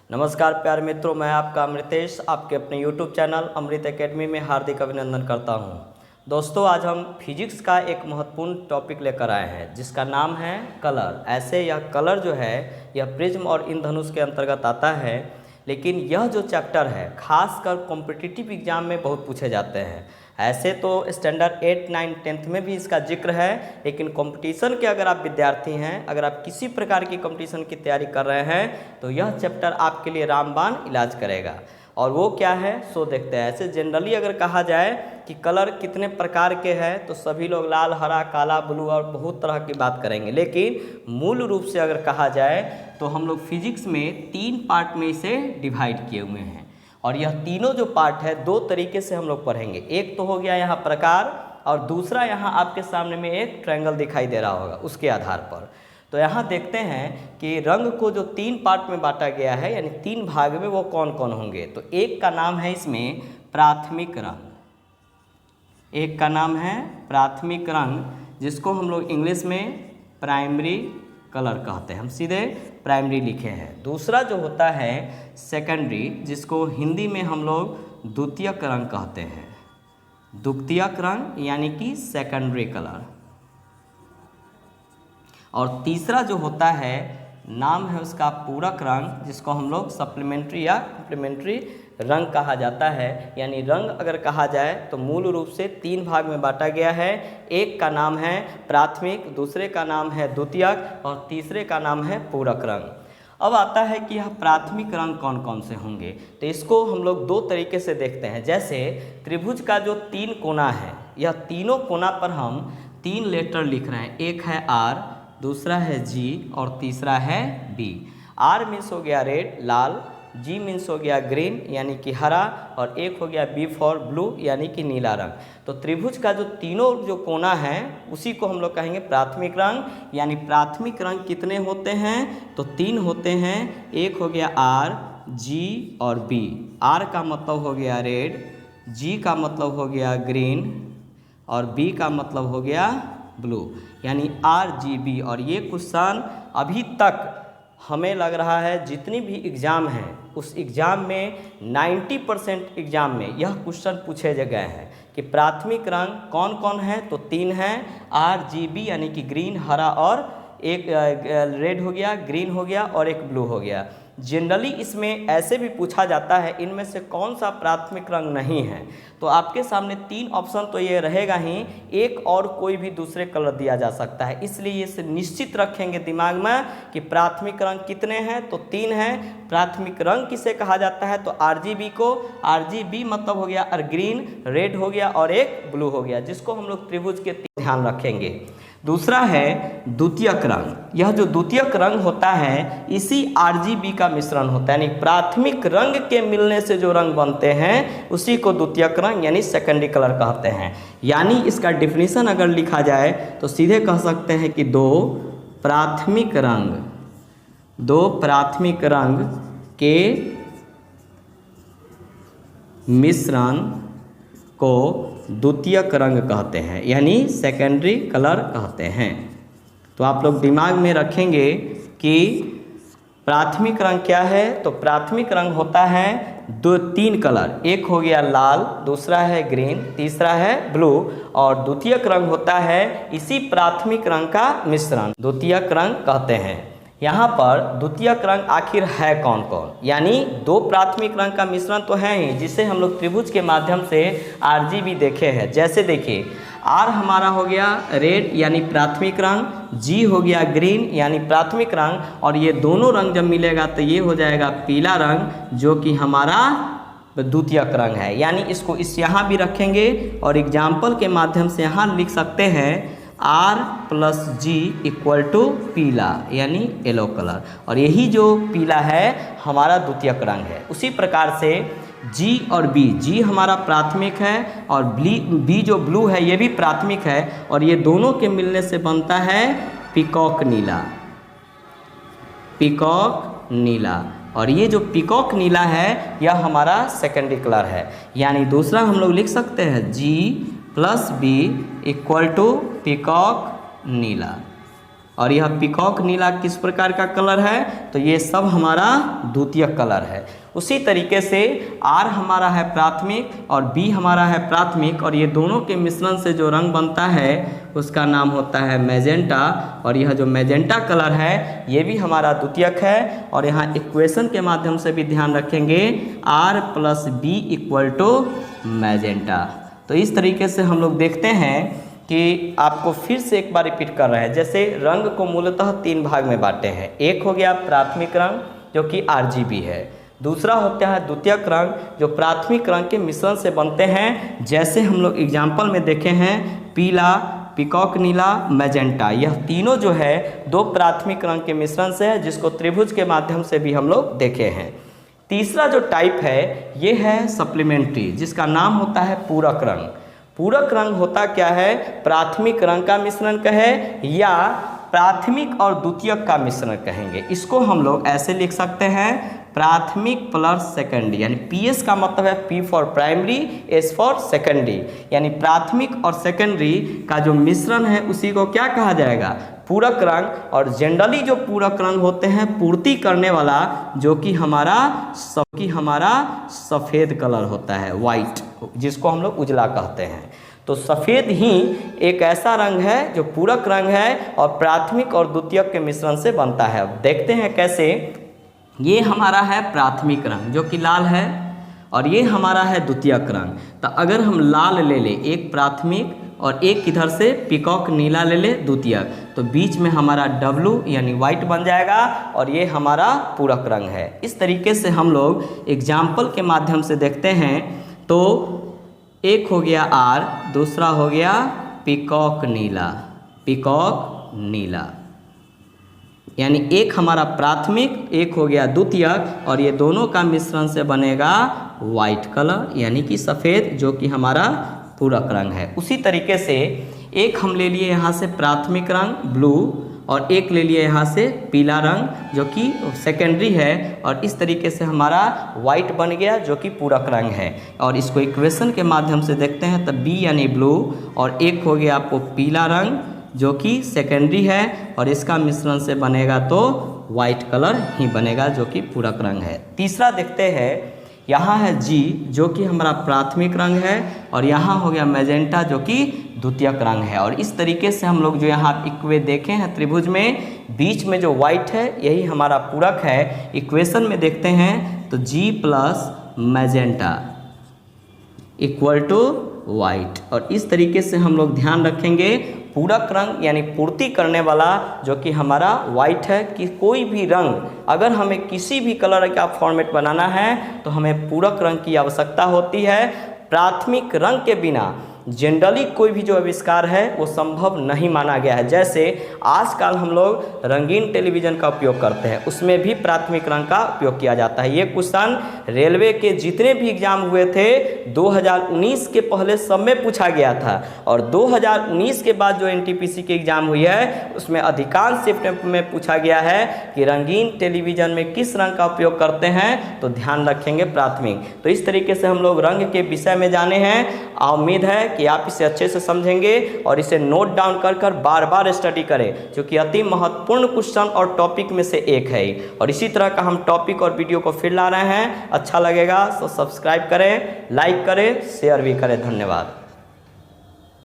नमस्कार प्यारे मित्रों, मैं आपका अमृतेश आपके अपने YouTube चैनल अमृत एकेडमी में हार्दिक अभिनंदन करता हूं। दोस्तों, आज हम फिजिक्स का एक महत्वपूर्ण टॉपिक लेकर आए हैं जिसका नाम है कलर। ऐसे यह कलर जो है यह प्रिज्म और इंद्रधनुष के अंतर्गत आता है, लेकिन यह जो चैप्टर है खासकर कॉम्पिटिटिव एग्जाम में बहुत पूछे जाते हैं। ऐसे तो स्टैंडर्ड 8, 9, 10th में भी इसका जिक्र है, लेकिन कंपटीशन के अगर आप विद्यार्थी हैं, अगर आप किसी प्रकार की कंपटीशन की तैयारी कर रहे हैं तो यह चैप्टर आपके लिए रामबाण इलाज करेगा। और वो क्या है सो देखते हैं। ऐसे जनरली अगर कहा जाए कि कलर कितने प्रकार के हैं तो सभी लोग लाल, हरा, काला, ब्लू और बहुत तरह की बात करेंगे, लेकिन मूल रूप से अगर कहा जाए तो हम लोग फिजिक्स में 3 पार्ट में इसे डिवाइड किए हुए हैं। और यह तीनों जो पार्ट है 2 तरीके से हम लोग पढ़ेंगे। एक तो हो गया यहाँ प्रकार, और दूसरा यहाँ आपके सामने में एक ट्रायंगल दिखाई दे रहा होगा उसके आधार पर। तो यहाँ देखते हैं कि रंग को जो 3 पार्ट में बांटा गया है, यानी 3 भाग में, वो कौन कौन होंगे। तो एक का नाम है इसमें प्राथमिक रंग, एक का नाम है प्राथमिक रंग, जिसको हम लोग इंग्लिश में प्राइमरी कलर कहते हैं, हम सीधे प्राइमरी लिखे हैं। दूसरा जो होता है सेकेंडरी, जिसको हिंदी में हम लोग द्वितीयक रंग कहते हैं, द्वितीयक रंग यानी कि सेकेंडरी कलर। और तीसरा जो होता है नाम है उसका पूरक रंग, जिसको हम लोग सप्लीमेंट्री या कॉम्प्लीमेंट्री रंग कहा जाता है। यानी रंग अगर कहा जाए तो मूल रूप से 3 भाग में बांटा गया है। एक का नाम है प्राथमिक, दूसरे का नाम है द्वितीयक और तीसरे का नाम है पूरक रंग। अब आता है कि यह प्राथमिक रंग कौन कौन से होंगे। तो इसको हम लोग 2 तरीके से देखते हैं। जैसे त्रिभुज का जो 3 कोना है, यह तीनों कोना पर हम 3 लेटर लिख रहे हैं। एक है R, दूसरा है G और तीसरा है B। R मीन्स हो गया रेड, लाल, G मीन्स हो गया ग्रीन यानी कि हरा, और एक हो गया B फॉर ब्लू यानी कि नीला रंग। तो त्रिभुज का जो तीनों जो कोना है उसी को हम लोग कहेंगे प्राथमिक रंग। यानी प्राथमिक रंग कितने होते हैं तो 3 होते हैं। एक हो गया R, G और B। R का मतलब हो गया रेड, G का मतलब हो गया ग्रीन और B का मतलब हो गया ब्लू, यानी RGB। और ये क्वेश्चन अभी तक हमें लग रहा है जितनी भी एग्ज़ाम हैं उस एग्ज़ाम में 90% एग्ज़ाम में यह क्वेश्चन पूछे गए हैं कि प्राथमिक रंग कौन कौन है। तो 3 हैं, RGB यानी कि ग्रीन, हरा और एक रेड हो गया, ग्रीन हो गया और एक ब्लू हो गया। जनरली इसमें ऐसे भी पूछा जाता है इनमें से कौन सा प्राथमिक रंग नहीं है। तो आपके सामने 3 ऑप्शन तो ये रहेगा ही, एक और कोई भी दूसरे कलर दिया जा सकता है। इसलिए इसे निश्चित रखेंगे दिमाग में कि प्राथमिक रंग कितने हैं तो 3 हैं। प्राथमिक रंग किसे कहा जाता है तो RGB को। RGB मतलब हो गया ग्रीन, रेड हो गया और एक ब्लू हो गया, जिसको हम लोग त्रिभुज के ध्यान रखेंगे। दूसरा है द्वितीयक रंग। यह जो द्वितीयक रंग होता है इसी RGB का मिश्रण होता है, यानी प्राथमिक रंग के मिलने से जो रंग बनते हैं उसी को द्वितीयक रंग यानी सेकेंडरी कलर कहते हैं। यानी इसका डिफिनीशन अगर लिखा जाए तो सीधे कह सकते हैं कि 2 प्राथमिक रंग के मिश्रण को द्वितीयक रंग कहते हैं, यानी सेकेंडरी कलर कहते हैं। तो आप लोग दिमाग में रखेंगे कि प्राथमिक रंग क्या है। तो प्राथमिक रंग होता है 3 कलर, एक हो गया लाल, दूसरा है ग्रीन, तीसरा है ब्लू, और द्वितीयक रंग होता है इसी प्राथमिक रंग का मिश्रण, द्वितीयक रंग कहते हैं। यहाँ पर द्वितीयक रंग आखिर है कौन कौन, यानी 2 प्राथमिक रंग का मिश्रण तो है ही, जिसे हम लोग त्रिभुज के माध्यम से RGB देखे हैं। जैसे देखिए R हमारा हो गया रेड यानी प्राथमिक रंग, G हो गया ग्रीन यानी प्राथमिक रंग, और ये दोनों रंग जब मिलेगा तो ये हो जाएगा पीला रंग जो कि हमारा द्वितीयक रंग है। यानी इसको यहाँ भी रखेंगे और एग्जाम्पल के माध्यम से यहाँ लिख सकते हैं R + G = पीला यानी येलो कलर, और यही जो पीला है हमारा द्वितीयक रंग है। उसी प्रकार से G और B, G हमारा प्राथमिक है और B जो ब्लू है ये भी प्राथमिक है, और ये दोनों के मिलने से बनता है पीकॉक नीला। और ये जो पीकॉक नीला है यह हमारा सेकेंडरी कलर है। यानी दूसरा हम लोग लिख सकते हैं G + B = पीकॉक नीला। और यह पीकॉक नीला किस प्रकार का कलर है, तो ये सब हमारा द्वितीयक कलर है। उसी तरीके से R हमारा है प्राथमिक और B हमारा है प्राथमिक, और ये दोनों के मिश्रण से जो रंग बनता है उसका नाम होता है मैजेंटा, और यह जो मैजेंटा कलर है ये भी हमारा द्वितीयक है। और यहाँ इक्वेशन के माध्यम से भी ध्यान रखेंगे R + B = मैजेंटा। तो इस तरीके से हम लोग देखते हैं कि आपको फिर से एक बार रिपीट कर रहे हैं। जैसे रंग को मूलतः 3 भाग में बांटे हैं। एक हो गया प्राथमिक रंग जो कि RGB है, दूसरा होता है द्वितीयक रंग जो प्राथमिक रंग के मिश्रण से बनते हैं, जैसे हम लोग एग्जाम्पल में देखे हैं पीला, पीकॉक नीला, मैजेंटा। यह तीनों जो है 2 प्राथमिक रंग के मिश्रण से है, जिसको त्रिभुज के माध्यम से भी हम लोग देखे हैं। तीसरा जो टाइप है ये है सप्लीमेंट्री, जिसका नाम होता है पूरक रंग। पूरक रंग होता क्या है, प्राथमिक रंग का मिश्रण कहे या प्राथमिक और द्वितीयक का मिश्रण कहेंगे। इसको हम लोग ऐसे लिख सकते हैं प्राथमिक प्लस सेकेंडरी, यानी PS का मतलब है P for primary, S for secondary, यानी प्राथमिक और सेकेंडरी का जो मिश्रण है उसी को क्या कहा जाएगा, पूरक रंग। और जनरली जो पूरक रंग होते हैं पूर्ति करने वाला, जो कि हमारा सफ़ेद कलर होता है, वाइट, जिसको हम लोग उजला कहते हैं। तो सफ़ेद ही एक ऐसा रंग है जो पूरक रंग है और प्राथमिक और द्वितीयक के मिश्रण से बनता है। अब देखते हैं कैसे। ये हमारा है प्राथमिक रंग जो कि लाल है, और ये हमारा है द्वितीयक रंग। तो अगर हम लाल ले लें, एक प्राथमिक और एक इधर से पीकॉक नीला ले ले द्वितीयक, तो बीच में हमारा W यानी वाइट बन जाएगा, और ये हमारा पूरक रंग है। इस तरीके से हम लोग एग्जाम्पल के माध्यम से देखते हैं। तो एक हो गया R, दूसरा हो गया पीकॉक नीला, यानी एक हमारा प्राथमिक, एक हो गया द्वितीयक, और ये दोनों का मिश्रण से बनेगा वाइट कलर, यानी कि सफ़ेद, जो कि हमारा पूरक रंग है। उसी तरीके से एक हम ले लिए यहाँ से प्राथमिक रंग ब्लू, और एक ले लिए यहाँ से पीला रंग जो कि सेकेंडरी है, और इस तरीके से हमारा वाइट बन गया जो कि पूरक रंग है। और इसको इक्वेशन के माध्यम से देखते हैं, तब B यानी ब्लू, और एक हो गया आपको पीला रंग जो कि सेकेंडरी है, और इसका मिश्रण से बनेगा तो वाइट कलर ही बनेगा जो कि पूरक रंग है। तीसरा देखते हैं, यहाँ है G जो कि हमारा प्राथमिक रंग है, और यहाँ हो गया मैजेंटा जो कि द्वितीयक रंग है। और इस तरीके से हम लोग जो यहाँ इक्वे देखे हैं त्रिभुज में, बीच में जो वाइट है यही हमारा पूरक है। इक्वेशन में देखते हैं तो G + मैजेंटा = वाइट। और इस तरीके से हम लोग ध्यान रखेंगे पूरक रंग यानी पूर्ति करने वाला जो कि हमारा वाइट है, कि कोई भी रंग अगर हमें किसी भी कलर का फॉर्मेट बनाना है तो हमें पूरक रंग की आवश्यकता होती है। प्राथमिक रंग के बिना जनरली कोई भी जो आविष्कार है वो संभव नहीं माना गया है। जैसे आजकल हम लोग रंगीन टेलीविज़न का उपयोग करते हैं, उसमें भी प्राथमिक रंग का उपयोग किया जाता है। ये क्वेश्चन रेलवे के जितने भी एग्जाम हुए थे 2019 के पहले सब में पूछा गया था, और 2019 के बाद जो NTPC की एग्ज़ाम हुई है उसमें अधिकांश शिफ्ट में पूछा गया है कि रंगीन टेलीविज़न में किस रंग का उपयोग करते हैं, तो ध्यान रखेंगे प्राथमिक। तो इस तरीके से हम लोग रंग के विषय में जाने हैं। उम्मीद है कि आप इसे अच्छे से समझेंगे और इसे नोट डाउन कर बार बार स्टडी करें, जो कि अति महत्वपूर्ण क्वेश्चन और टॉपिक में से एक है। और इसी तरह का हम टॉपिक और वीडियो को फिर ला रहे हैं। अच्छा लगेगा तो सब्सक्राइब करें, लाइक करें, शेयर भी करें। धन्यवाद।